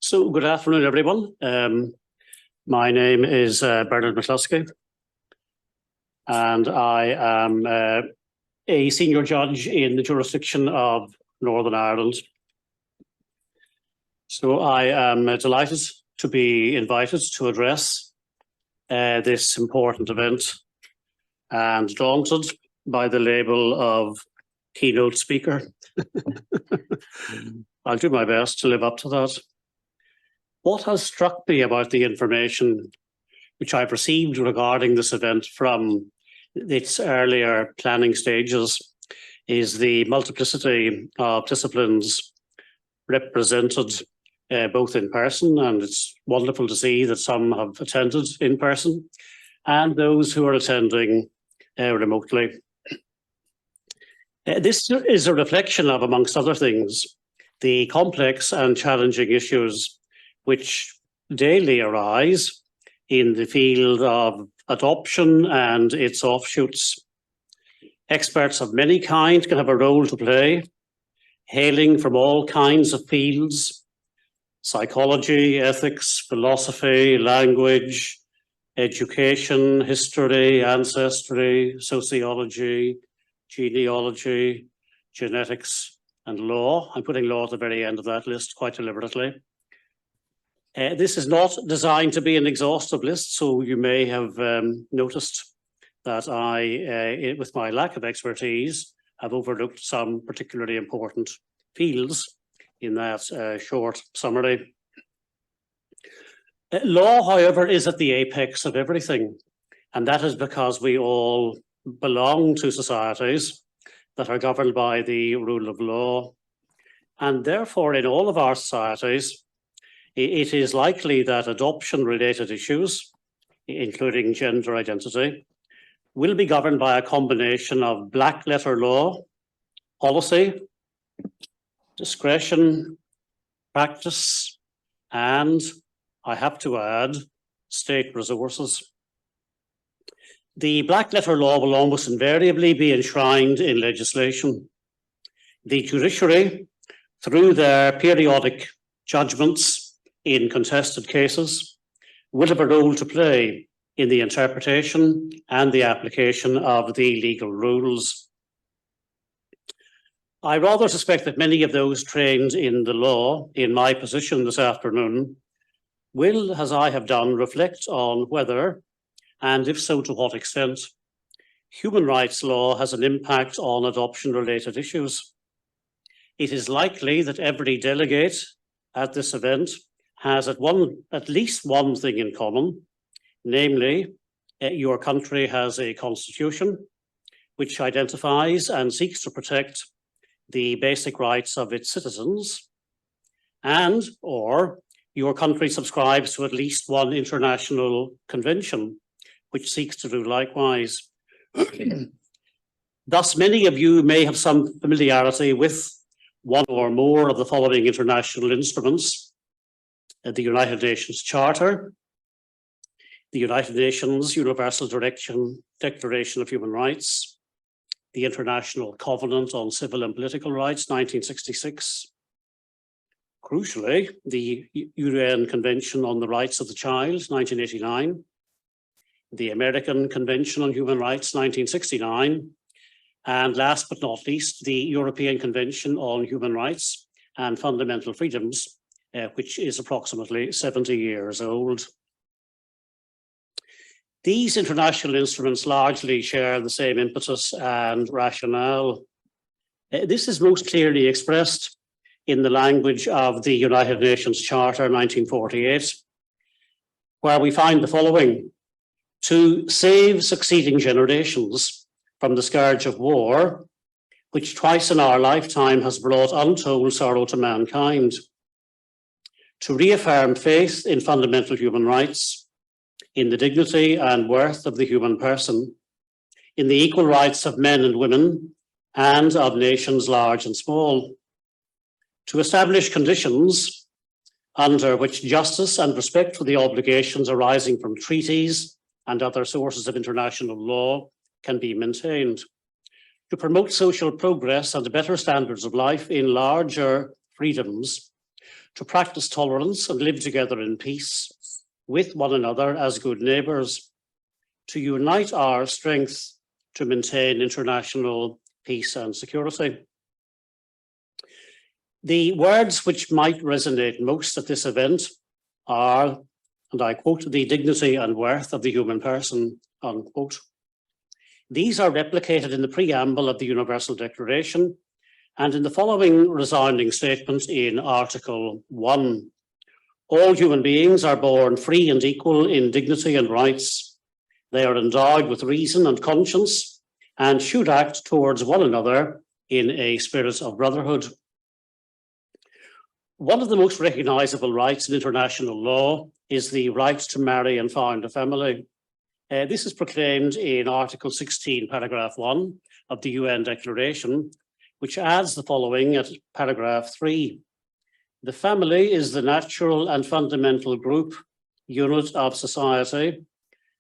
So good afternoon, everyone. My name is Bernard McCloskey, and I am a senior judge in the jurisdiction of Northern Ireland. So I am delighted to be invited to address this important event and daunted by the label of keynote speaker. I'll do my best to live up to that. What has struck me about the information which I've received regarding this event from its earlier planning stages is the multiplicity of disciplines represented both in person, and it's wonderful to see that some have attended in person, and those who are attending remotely. This is a reflection of, amongst other things, the complex and challenging issues which daily arise in the field of adoption and its offshoots. Experts of many kinds can have a role to play, hailing from all kinds of fields: psychology, ethics, philosophy, language, education, history, ancestry, sociology, genealogy, genetics, and law. I'm putting law at the very end of that list quite deliberately. This is not designed to be an exhaustive list, so you may have noticed that I, with my lack of expertise, have overlooked some particularly important fields in that short summary. Law, however, is at the apex of everything, and that is because we all belong to societies that are governed by the rule of law, and therefore in all of our societies, it is likely that adoption-related issues, including gender identity, will be governed by a combination of black-letter law, policy, discretion, practice, and, I have to add, state resources. The black-letter law will almost invariably be enshrined in legislation. The judiciary, through their periodic judgments in contested cases, will have a role to play in the interpretation and the application of the legal rules. I rather suspect that many of those trained in the law, in my position this afternoon, will, as I have done, reflect on whether, and if so to what extent, human rights law has an impact on adoption-related issues. It is likely that every delegate at this event has at least one thing in common, namely, your country has a constitution which identifies and seeks to protect the basic rights of its citizens, and or your country subscribes to at least one international convention which seeks to do likewise. Thus, many of you may have some familiarity with one or more of the following international instruments: the United Nations Charter, the United Nations Universal Declaration of Human Rights, the International Covenant on Civil and Political Rights, 1966, crucially, the UN Convention on the Rights of the Child, 1989, the American Convention on Human Rights, 1969, and last but not least, the European Convention on Human Rights and Fundamental Freedoms, which is approximately 70 years old. These international instruments largely share the same impetus and rationale. This is most clearly expressed in the language of the United Nations Charter 1948, where we find the following: to save succeeding generations from the scourge of war, which twice in our lifetime has brought untold sorrow to mankind; to reaffirm faith in fundamental human rights, in the dignity and worth of the human person, in the equal rights of men and women, and of nations large and small; to establish conditions under which justice and respect for the obligations arising from treaties and other sources of international law can be maintained; to promote social progress and better standards of life in larger freedoms, to practice tolerance and live together in peace with one another as good neighbours, to unite our strength to maintain international peace and security. The words which might resonate most at this event are, and I quote, "the dignity and worth of the human person," unquote. These are replicated in the preamble of the Universal Declaration and in the following resounding statement in Article 1. All human beings are born free and equal in dignity and rights. They are endowed with reason and conscience and should act towards one another in a spirit of brotherhood. One of the most recognisable rights in international law is the right to marry and found a family. This is proclaimed in Article 16, paragraph 1 of the UN Declaration, which adds the following at paragraph 3. The family is the natural and fundamental group, unit of society,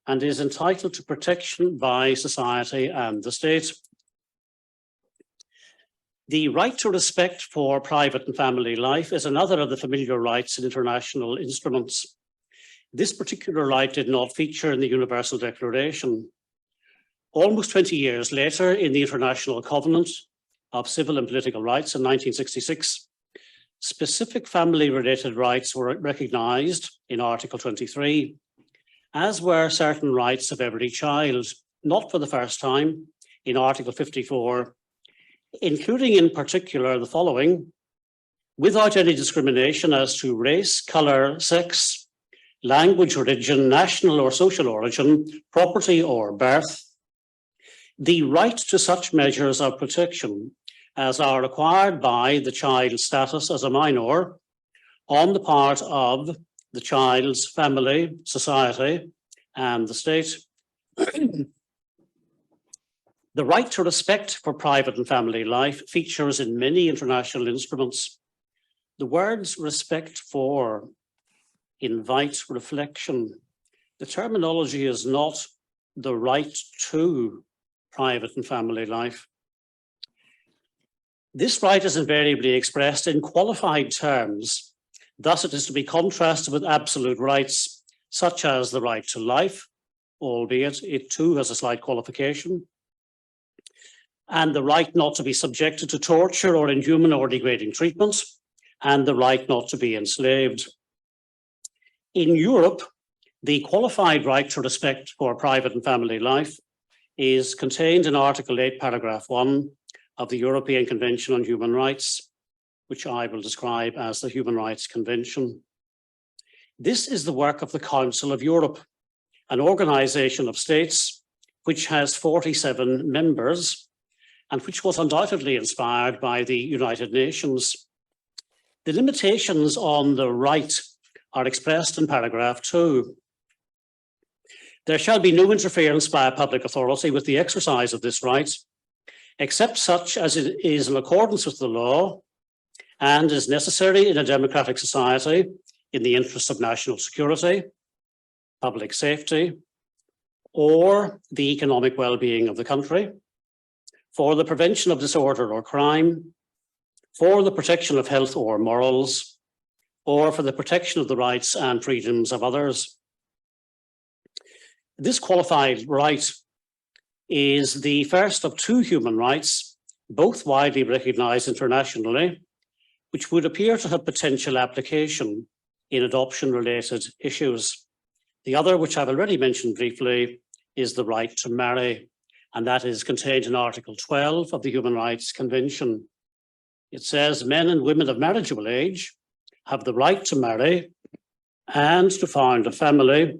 and is entitled to protection by society and the state. The right to respect for private and family life is another of the familiar rights in international instruments. This particular right did not feature in the Universal Declaration. Almost 20 years later, in the International Covenant of Civil and Political Rights in 1966, specific family-related rights were recognised in Article 23, as were certain rights of every child, not for the first time, in Article 54, including in particular the following: without any discrimination as to race, colour, sex, language, religion, national or social origin, property or birth, the right to such measures of protection as are required by the child's status as a minor on the part of the child's family, society, and the state. The right to respect for private and family life features in many international instruments. The words respect for invite reflection. The terminology is not the right to private and family life. This right is invariably expressed in qualified terms. Thus, it is to be contrasted with absolute rights, such as the right to life, albeit it too has a slight qualification, and the right not to be subjected to torture or inhuman or degrading treatment, and the right not to be enslaved. In Europe, the qualified right to respect for private and family life is contained in Article 8, paragraph 1 of the European Convention on Human Rights, which I will describe as the Human Rights Convention. This is the work of the Council of Europe, an organisation of states which has 47 members and which was undoubtedly inspired by the United Nations. The limitations on the right are expressed in paragraph 2. There shall be no interference by a public authority with the exercise of this right, except such as it is in accordance with the law and is necessary in a democratic society in the interest of national security, public safety, or the economic well-being of the country, for the prevention of disorder or crime, for the protection of health or morals, or for the protection of the rights and freedoms of others. This qualified right is the first of two human rights, both widely recognised internationally, which would appear to have potential application in adoption-related issues. The other, which I've already mentioned briefly, is the right to marry, and that is contained in Article 12 of the Human Rights Convention. It says men and women of marriageable age have the right to marry and to found a family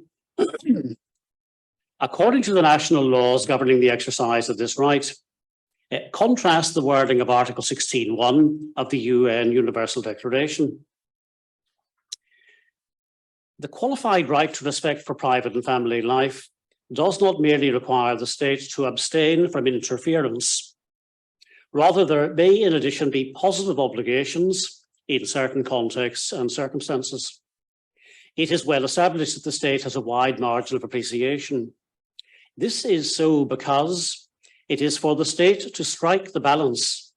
according to the national laws governing the exercise of this right. Contrast the wording of Article 16.1 of the UN Universal Declaration. The qualified right to respect for private and family life does not merely require the state to abstain from interference. Rather, there may in addition be positive obligations in certain contexts and circumstances. It is well established that the state has a wide margin of appreciation. This is so because it is for the state to strike the balance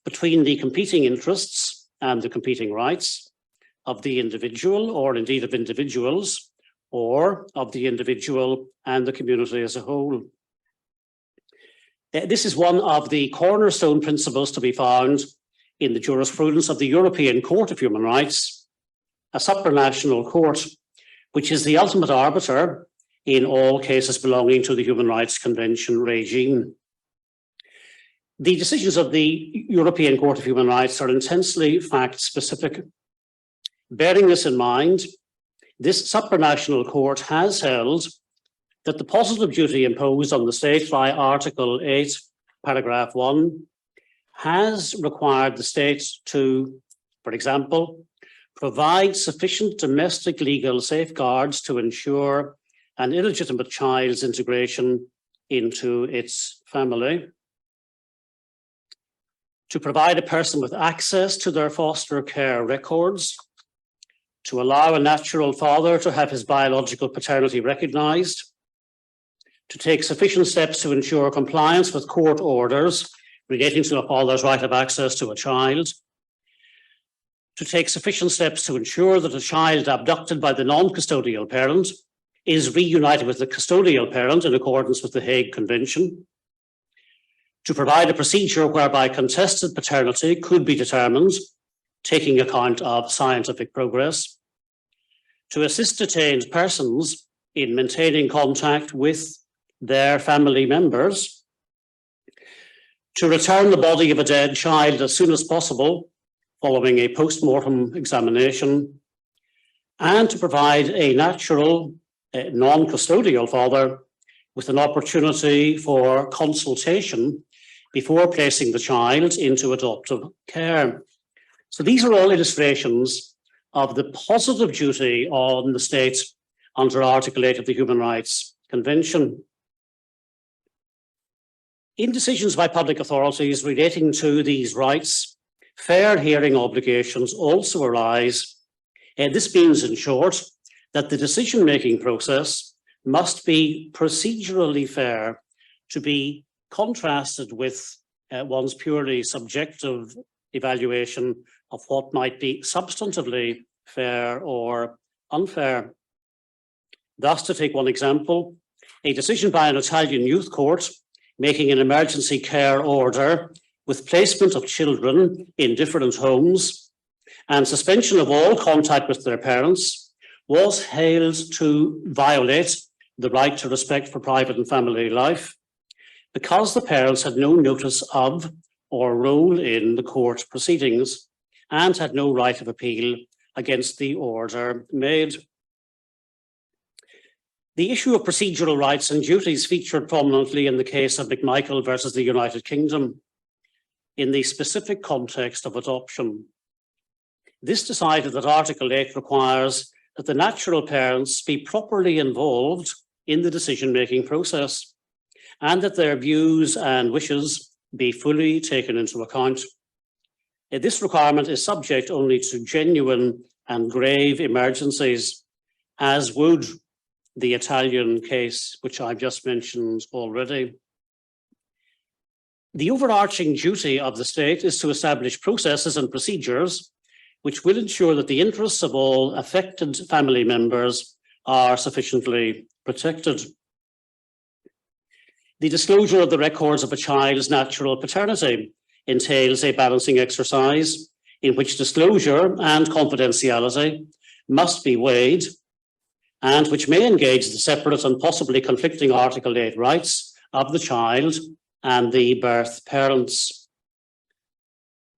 between the competing interests and the competing rights of the individual, or indeed of individuals, or of the individual and the community as a whole. This is one of the cornerstone principles to be found in the jurisprudence of the European Court of Human Rights, a supranational court, which is the ultimate arbiter in all cases belonging to the Human Rights Convention regime. The decisions of the European Court of Human Rights are intensely fact-specific. Bearing this in mind, this supranational court has held that the positive duty imposed on the state by Article 8, paragraph 1, has required the state to, for example, provide sufficient domestic legal safeguards to ensure an illegitimate child's integration into its family, to provide a person with access to their foster care records, to allow a natural father to have his biological paternity recognised, to take sufficient steps to ensure compliance with court orders relating to a father's right of access to a child, to take sufficient steps to ensure that a child abducted by the non-custodial parent is reunited with the custodial parent in accordance with the Hague Convention, to provide a procedure whereby contested paternity could be determined, taking account of scientific progress, to assist detained persons in maintaining contact with their family members, to return the body of a dead child as soon as possible following a post-mortem examination, and to provide a natural, non-custodial father with an opportunity for consultation before placing the child into adoptive care. So these are all illustrations of the positive duty on the state under Article 8 of the Human Rights Convention. In decisions by public authorities relating to these rights, fair hearing obligations also arise. This means, in short, that the decision-making process must be procedurally fair to be contrasted with one's purely subjective evaluation of what might be substantively fair or unfair. Thus, to take one example, a decision by an Italian youth court making an emergency care order with placement of children in different homes and suspension of all contact with their parents was hailed to violate the right to respect for private and family life because the parents had no notice of or role in the court proceedings and had no right of appeal against the order made. The issue of procedural rights and duties featured prominently in the case of McMichael versus the United Kingdom in the specific context of adoption. This decided that Article 8 requires that the natural parents be properly involved in the decision-making process and that their views and wishes be fully taken into account. This requirement is subject only to genuine and grave emergencies, as would the Italian case, which I've just mentioned already. The overarching duty of the state is to establish processes and procedures which will ensure that the interests of all affected family members are sufficiently protected. The disclosure of the records of a child's natural paternity entails a balancing exercise in which disclosure and confidentiality must be weighed and which may engage the separate and possibly conflicting Article 8 rights of the child and the birth parents.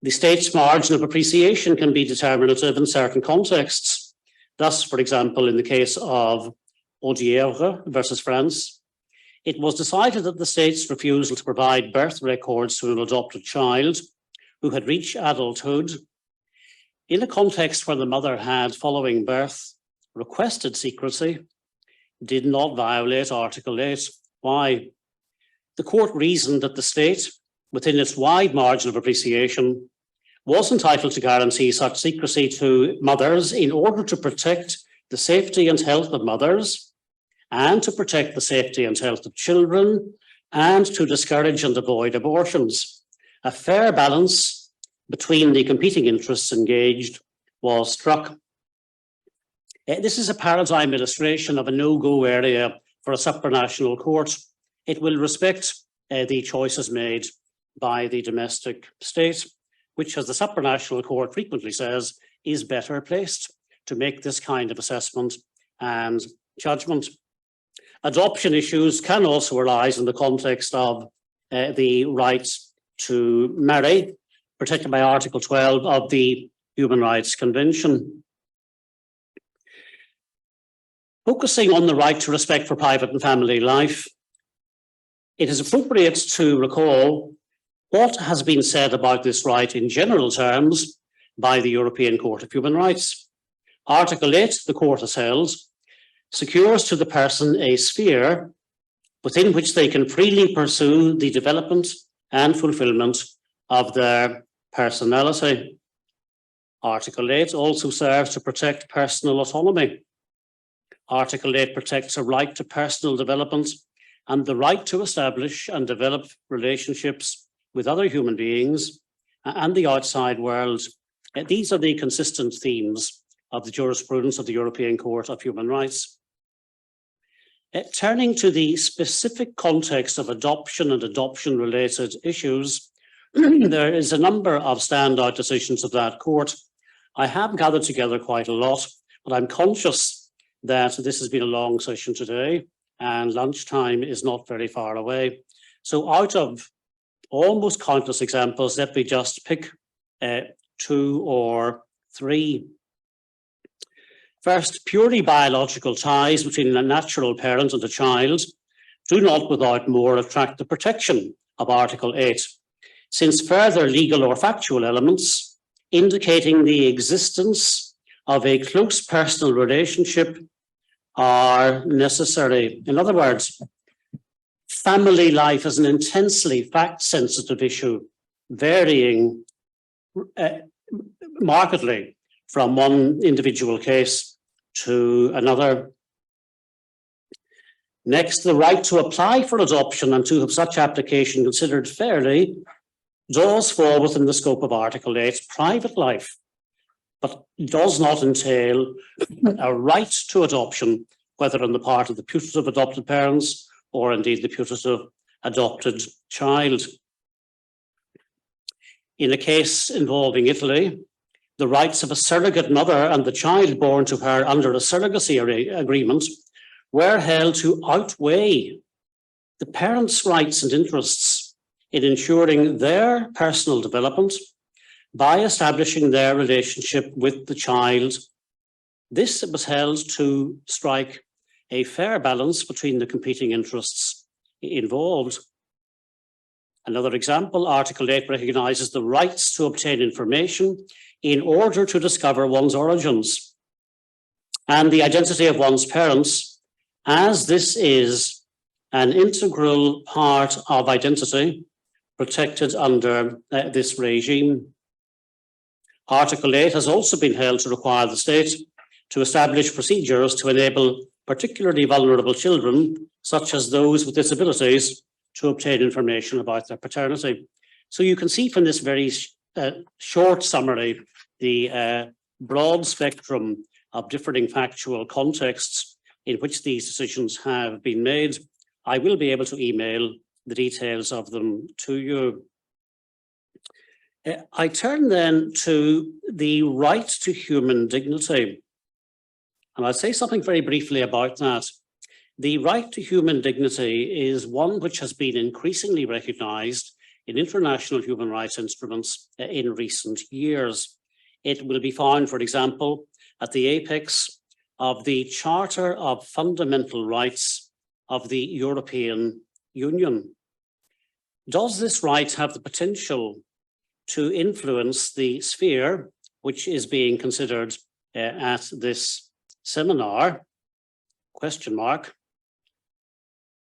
The state's margin of appreciation can be determinative in certain contexts. Thus, for example, in the case of Audière versus France, it was decided that the state's refusal to provide birth records to an adopted child who had reached adulthood in a context where the mother had, following birth, requested secrecy, did not violate Article 8. Why? The court reasoned that the state, within its wide margin of appreciation, was entitled to guarantee such secrecy to mothers in order to protect the safety and health of mothers and to protect the safety and health of children and to discourage and avoid abortions. A fair balance between the competing interests engaged was struck. This is a paradigm illustration of a no-go area for a supranational court. It will respect the choices made by the domestic state, which, as the supranational court frequently says, is better placed to make this kind of assessment and judgment. Adoption issues can also arise in the context of the right to marry, protected by Article 12 of the Human Rights Convention. Focusing on the right to respect for private and family life, it is appropriate to recall what has been said about this right in general terms by the European Court of Human Rights. Article 8, the court has held, secures to the person a sphere within which they can freely pursue the development and fulfillment of their personality. Article 8 also serves to protect personal autonomy. Article 8 protects a right to personal development and the right to establish and develop relationships with other human beings and the outside world. These are the consistent themes of the jurisprudence of the European Court of Human Rights. Turning to the specific context of adoption and adoption-related issues, there is a number of standout decisions of that court. I have gathered together quite a lot, but I'm conscious that this has been a long session today and lunchtime is not very far away. So out of almost countless examples, let me just pick 2 or 3. First, purely biological ties between a natural parent and a child do not without more attract the protection of Article 8, since further legal or factual elements indicating the existence of a close personal relationship are necessary. In other words, family life is an intensely fact-sensitive issue, varying markedly from one individual case to another. Next, the right to apply for adoption and to have such application considered fairly does fall within the scope of Article 8, private life, but does not entail a right to adoption, whether on the part of the putative adopted parents or indeed the putative adopted child. In a case involving Italy, the rights of a surrogate mother and the child born to her under a surrogacy agreement were held to outweigh the parents' rights and interests in ensuring their personal development by establishing their relationship with the child. This was held to strike a fair balance between the competing interests involved. Another example, Article 8 recognises the rights to obtain information in order to discover one's origins and the identity of one's parents, as this is an integral part of identity protected under this regime. Article 8 has also been held to require the state to establish procedures to enable particularly vulnerable children, such as those with disabilities, to obtain information about their paternity. So you can see from this very short summary the broad spectrum of differing factual contexts in which these decisions have been made. I will be able to email the details of them to you. I turn then to the right to human dignity. And I'll say something very briefly about that. The right to human dignity is one which has been increasingly recognised in international human rights instruments in recent years. It will be found, for example, at the apex of the Charter of Fundamental Rights of the European Union. Does this right have the potential to influence the sphere which is being considered at this seminar? Question mark.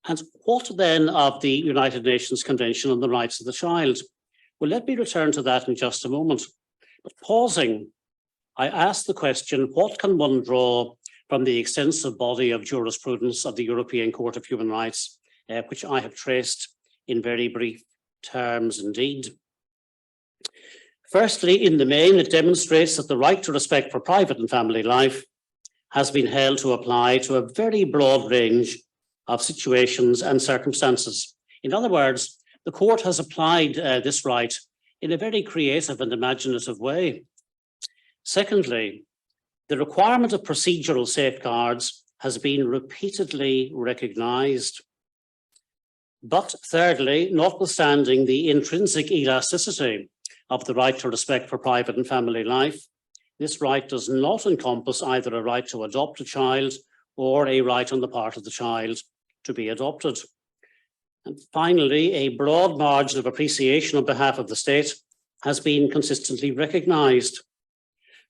And what then of the United Nations Convention on the Rights of the Child? Well, let me return to that in just a moment. But pausing, I ask the question, what can one draw from the extensive body of jurisprudence of the European Court of Human Rights, which I have traced in very brief terms indeed? Firstly, in the main, it demonstrates that the right to respect for private and family life has been held to apply to a very broad range of situations and circumstances. In other words, the court has applied this right in a very creative and imaginative way. Secondly, the requirement of procedural safeguards has been repeatedly recognised. But thirdly, notwithstanding the intrinsic elasticity of the right to respect for private and family life, this right does not encompass either a right to adopt a child or a right on the part of the child to be adopted. And finally, a broad margin of appreciation on behalf of the state has been consistently recognised.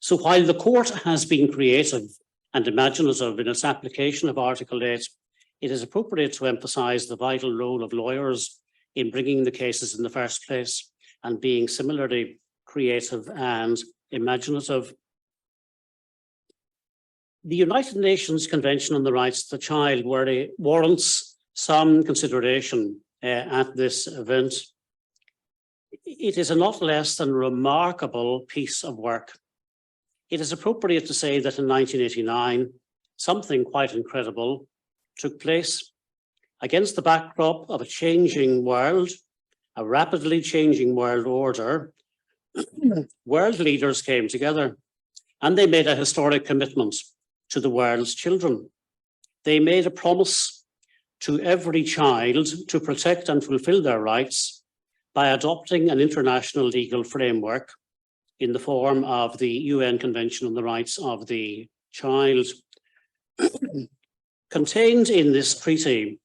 So while the court has been creative and imaginative in its application of Article 8, it is appropriate to emphasise the vital role of lawyers in bringing the cases in the first place and being similarly creative and imaginative. The United Nations Convention on the Rights of the Child warrants some consideration at this event. It is a not less than remarkable piece of work. It is appropriate to say that in 1989, something quite incredible took place. Against the backdrop of a changing world, a rapidly changing world order, world leaders came together and they made a historic commitment to the world's children. They made a promise to every child to protect and fulfill their rights by adopting an international legal framework in the form of the UN Convention on the Rights of the Child. Contained in this treaty,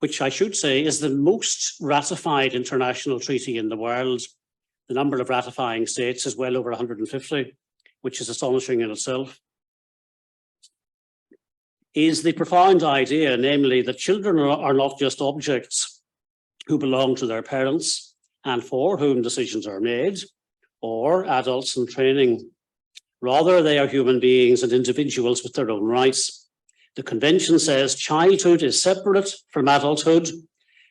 which I should say is the most ratified international treaty in the world, the number of ratifying states is well over 150, which is astonishing in itself, is the profound idea, namely that children are not just objects who belong to their parents and for whom decisions are made, or adults in training. Rather, they are human beings and individuals with their own rights. The Convention says childhood is separate from adulthood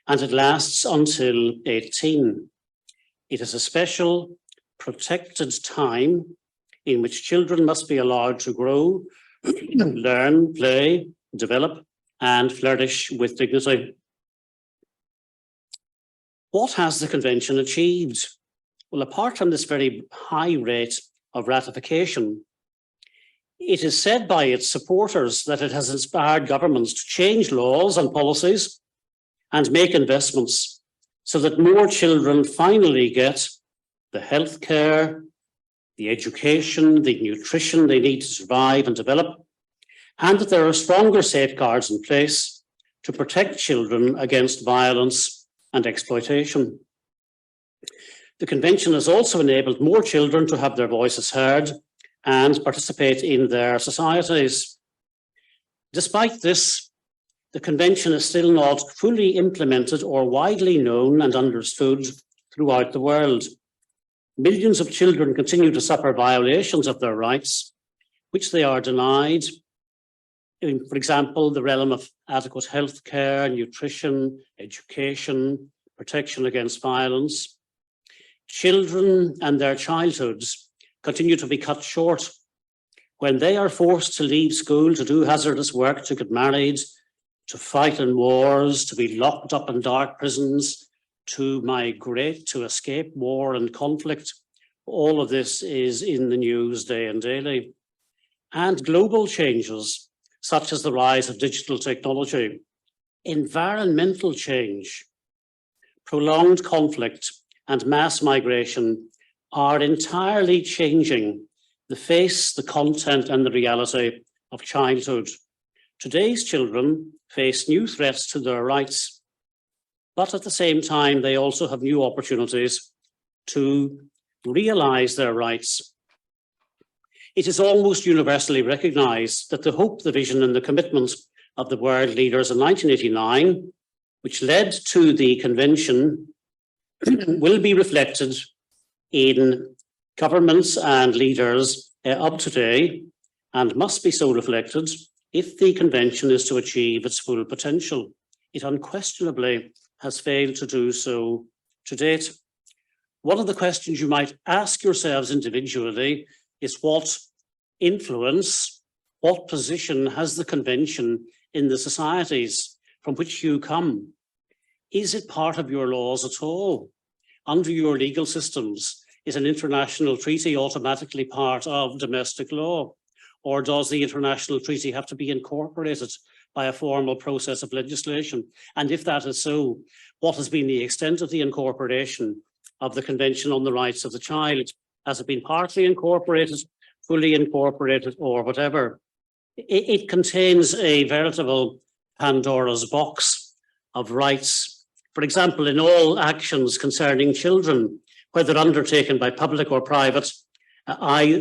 and it lasts until 18. It is a special, protected time in which children must be allowed to grow, learn, play, develop, and flourish with dignity. What has the Convention achieved? Well, apart from this very high rate of ratification, it is said by its supporters that it has inspired governments to change laws and policies and make investments so that more children finally get the health care, the education, the nutrition they need to survive and develop, and that there are stronger safeguards in place to protect children against violence and exploitation. The Convention has also enabled more children to have their voices heard and participate in their societies. Despite this, the Convention is still not fully implemented or widely known and understood throughout the world. Millions of children continue to suffer violations of their rights, which they are denied. In, for example, the realm of adequate health care, nutrition, education, protection against violence. Children and their childhoods continue to be cut short when they are forced to leave school to do hazardous work, to get married, to fight in wars, to be locked up in dark prisons, to migrate, to escape war and conflict. All of this is in the news day and daily. And global changes, such as the rise of digital technology, environmental change, prolonged conflict, and mass migration are entirely changing the face, the content, and the reality of childhood. Today's children face new threats to their rights, but at the same time, they also have new opportunities to realise their rights. It is almost universally recognised that the hope, the vision, and the commitment of the world leaders in 1989, which led to the Convention, will be reflected in governments and leaders of today and must be so reflected if the Convention is to achieve its full potential. It unquestionably has failed to do so to date. One of the questions you might ask yourselves individually is what influence what position has the Convention in the societies from which you come? Is it part of your laws at all? Under your legal systems, is an international treaty automatically part of domestic law? Or does the international treaty have to be incorporated by a formal process of legislation? And if that is so, what has been the extent of the incorporation of the Convention on the Rights of the Child? Has it been partly incorporated, fully incorporated, or whatever? It contains a veritable Pandora's box of rights. For example, in all actions concerning children, whether undertaken by public or private,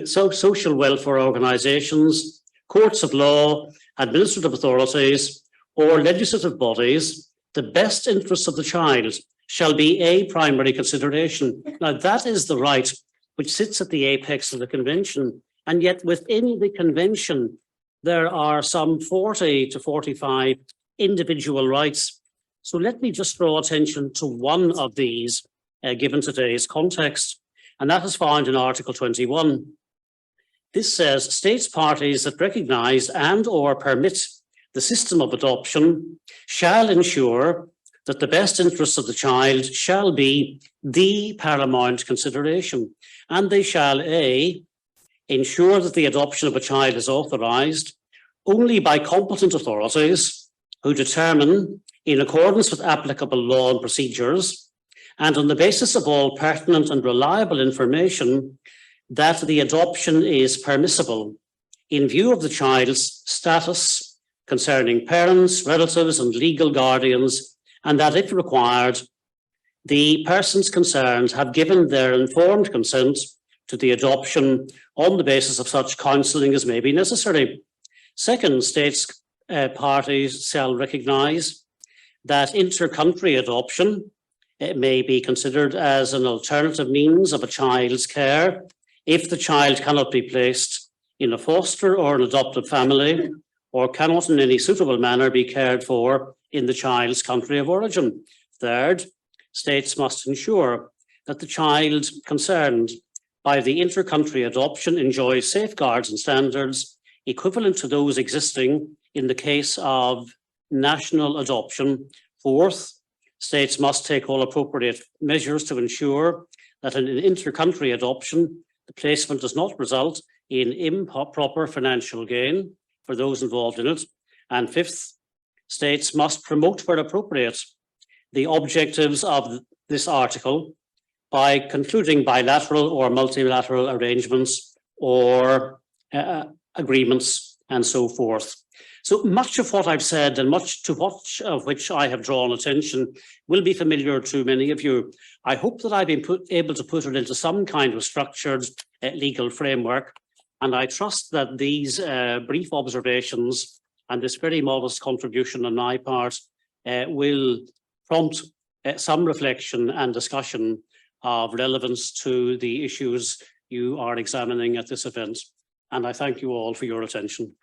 social welfare organisations, courts of law, administrative authorities, or legislative bodies, the best interests of the child shall be a primary consideration. Now, that is the right which sits at the apex of the Convention, and yet within the Convention, there are some 40 to 45 individual rights. So let me just draw attention to one of these, given today's context, and that is found in Article 21. This says, states parties that recognise and or permit the system of adoption shall ensure that the best interests of the child shall be the paramount consideration, and they shall A, ensure that the adoption of a child is authorised only by competent authorities who determine, in accordance with applicable law and procedures, and on the basis of all pertinent and reliable information, that the adoption is permissible in view of the child's status concerning parents, relatives, and legal guardians, and that if required, the persons concerned have given their informed consent to the adoption on the basis of such counselling as may be necessary. Second, states parties shall recognise that inter-country adoption may be considered as an alternative means of a child's care if the child cannot be placed in a foster or an adoptive family, or cannot in any suitable manner be cared for in the child's country of origin. Third, states must ensure that the child concerned by the inter-country adoption enjoys safeguards and standards equivalent to those existing in the case of national adoption. Fourth, states must take all appropriate measures to ensure that in an inter-country adoption, the placement does not result in improper financial gain for those involved in it. And fifth, states must promote where appropriate the objectives of this article by concluding bilateral or multilateral arrangements or agreements and so forth. So much of what I've said and much of which I have drawn attention will be familiar to many of you. I hope that I've been able to put it into some kind of structured legal framework, and I trust that these brief observations and this very modest contribution on my part will prompt some reflection and discussion of relevance to the issues you are examining at this event. And I thank you all for your attention.